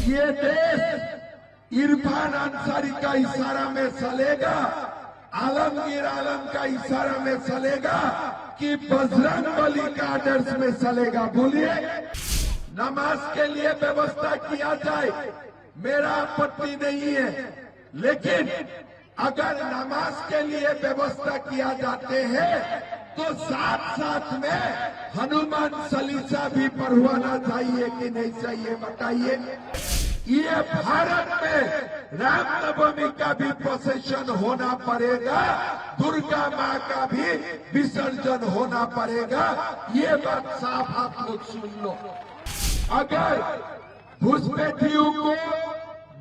ये देश इरफान अंसारी का इशारा में चलेगा, आलमगीर आलम का इशारा में चलेगा कि बजरंग बली का आदर्श में चलेगा। बोलिए, नमाज के लिए व्यवस्था किया जाए, मेरा आपत्ति नहीं है, लेकिन अगर नमाज के लिए व्यवस्था किया जाते हैं तो साथ साथ में हनुमान चालीसा भी पढ़वाना चाहिए कि नहीं चाहिए, बताइए। ये भारत में रामनवमी का भी प्रोसेशन होना पड़ेगा, दुर्गा माँ का भी विसर्जन होना पड़ेगा। ये बात साफ आप लोग सुन लो। अगर घुसपैठियों को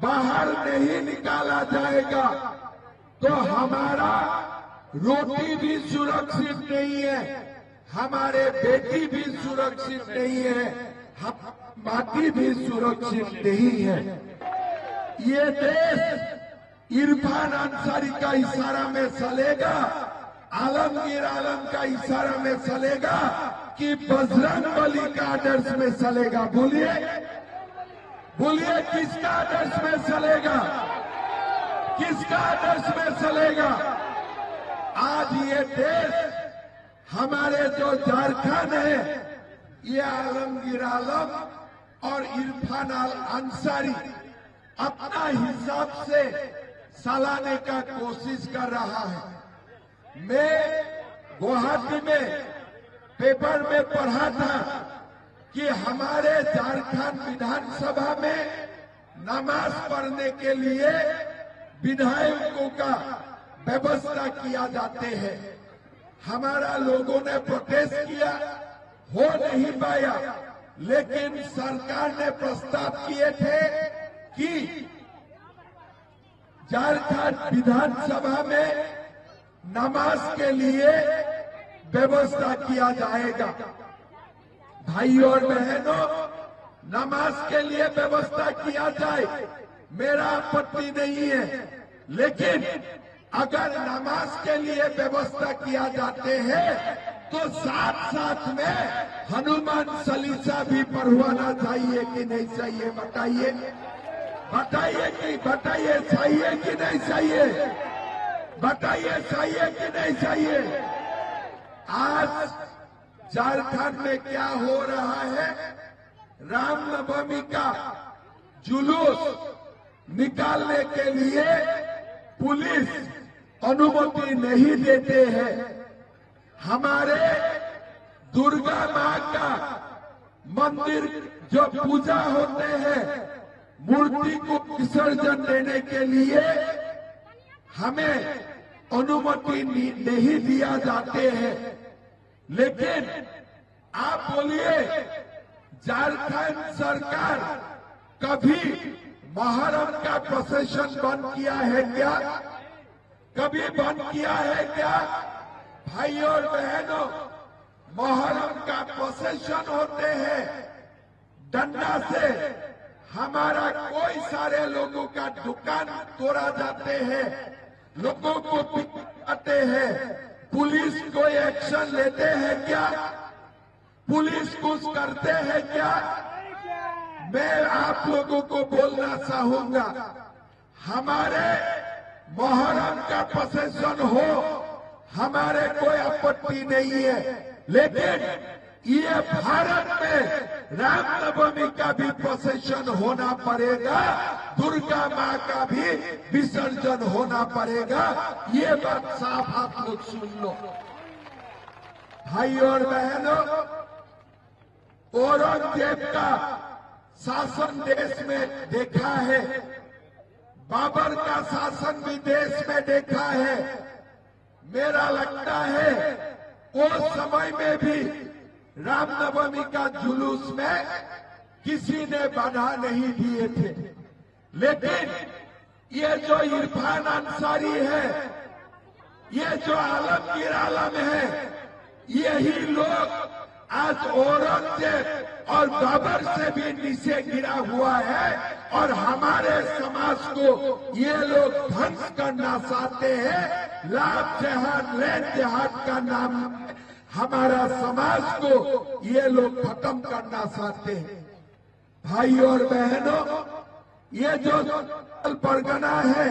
बाहर नहीं निकाला जाएगा तो हमारा रोटी भी सुरक्षित नहीं है, हमारे बेटी भी सुरक्षित नहीं है, माटी भी सुरक्षित नहीं है। ये देश इरफान अंसारी का इशारा में चलेगा, आलमगीर आलम का इशारा में चलेगा कि बजरंग बली का आदर्श में चलेगा। बोलिए, बोलिए, किसका आदर्श में चलेगा, किसका आदर्श में चलेगा? आज ये देश हमारे जो झारखंड है, ये आलमगीर आलम और इरफान अंसारी अपना हिसाब से चलाने का कोशिश कर रहा है। मैं गुवाहाटी में पेपर में पढ़ा था कि हमारे झारखंड विधानसभा में नमाज पढ़ने के लिए विधायकों का व्यवस्था किया जाते हैं। हमारा लोगों ने प्रोटेस्ट किया, हो नहीं पाया, लेकिन सरकार ने प्रस्ताव किए थे कि झारखंड विधानसभा में नमाज के लिए व्यवस्था किया जाएगा। भाइयों और बहनों, नमाज के लिए व्यवस्था किया जाए, मेरा आपत्ति नहीं है, लेकिन अगर नमाज के लिए व्यवस्था किया जाते हैं तो साथ साथ में हनुमान चालीसा भी पढ़वाना चाहिए कि नहीं चाहिए, बताइए, बताइए कि बताइए, चाहिए कि नहीं चाहिए, बताइए, चाहिए कि नहीं चाहिए। आज झारखंड में क्या हो रहा है, रामनवमी का जुलूस निकालने के लिए पुलिस अनुमति नहीं देते हैं। हमारे दुर्गा माँ का मंदिर जो पूजा होते हैं, मूर्ति को विसर्जन देने के लिए हमें अनुमति नहीं दिया जाते हैं। लेकिन आप बोलिए, झारखंड सरकार कभी मुहर्रम का प्रोसेशन बंद किया है क्या? कभी बंद किया है क्या? भाइयों और बहनों, मुहर्रम का प्रोसेशन होते हैं, डंडा से हमारा कोई सारे लोगों का दुकान तोड़ा जाते हैं, लोगों को पिटाते हैं, पुलिस कोई एक्शन लेते हैं क्या? पुलिस कुछ करते हैं क्या? मैं आप लोगों को बोलना चाहूंगा, हमारे मुहर्रम का प्रोसेशन हो, हमारे कोई आपत्ति नहीं है, लेकिन ये भारत में रामनवमी का भी प्रोसेशन होना पड़ेगा, दुर्गा माँ का भी विसर्जन होना पड़ेगा। ये बात साफ आप लोग सुन लो। भाइयों और बहनों, औरंगजेब का शासन देश में देखा है, बाबर का शासन भी देश में देखा है। मेरा लगता है उस समय में भी रामनवमी का जुलूस में किसी ने बाधा नहीं दिए थे, लेकिन ये जो इरफान अंसारी है, ये जो आलमगीर आलम है, यही लोग आज औरंगजेब और बाबर से भी नीचे गिरा हुआ है और हमारे समाज को ये लोग ध्वंस करना चाहते हैं। लाभ जिहाद, लैंड जिहाद का नाम हमारा समाज को ये लोग खत्म करना चाहते हैं। भाई और बहनों, ये जो परगना है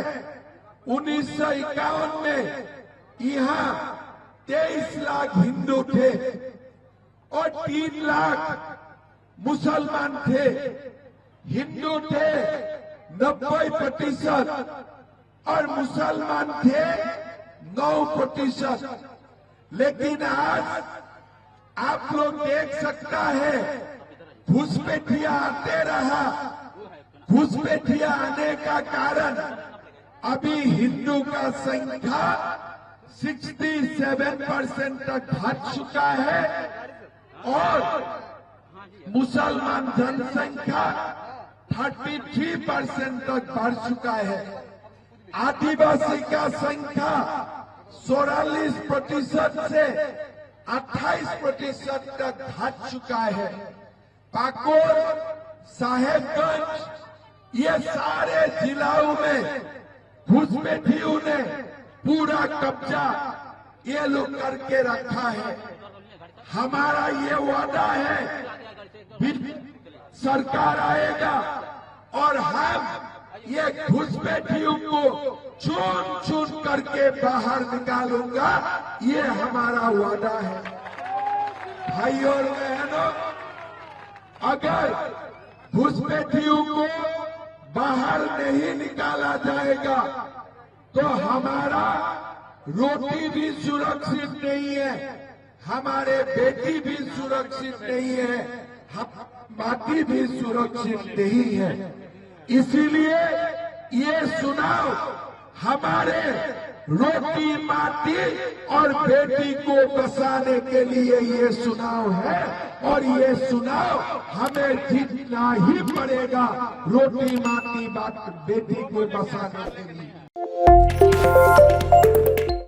1951 में यहाँ 23 लाख हिंदू थे और 3 लाख मुसलमान थे। हिंदू थे 90% और मुसलमान थे 9%। लेकिन आज आप लोग देख सकता है घुसपैठिया आते रहा। घुसपैठिया आने का कारण अभी हिंदू का संख्या 67% तक घट चुका है और मुसलमान जनसंख्या 33% तक बढ़ चुका है। आदिवासी का संख्या 44% से 28% तक घट चुका है। पाकुड़, साहेबगंज ये सारे जिलों में घुसपैठियों ने पूरा कब्जा ये लोग करके रखा है। हमारा ये वादा है सरकार आएगा और हम ये घुसपैठियों को चुन चुन करके बाहर निकालूंगा, ये हमारा वादा है। भाई और बहनों, अगर घुसपैठियों को बाहर नहीं निकाला जाएगा तो हमारा रोटी भी सुरक्षित नहीं है, हमारे बेटी भी सुरक्षित नहीं है, माटी भी सुरक्षित नहीं है। इसीलिए ये चुनाव हमारे रोटी, माटी और बेटी को बचाने के लिए ये चुनाव है और ये चुनाव हमें जीतना ही पड़ेगा रोटी, माटी, बेटी को बचाने के लिए।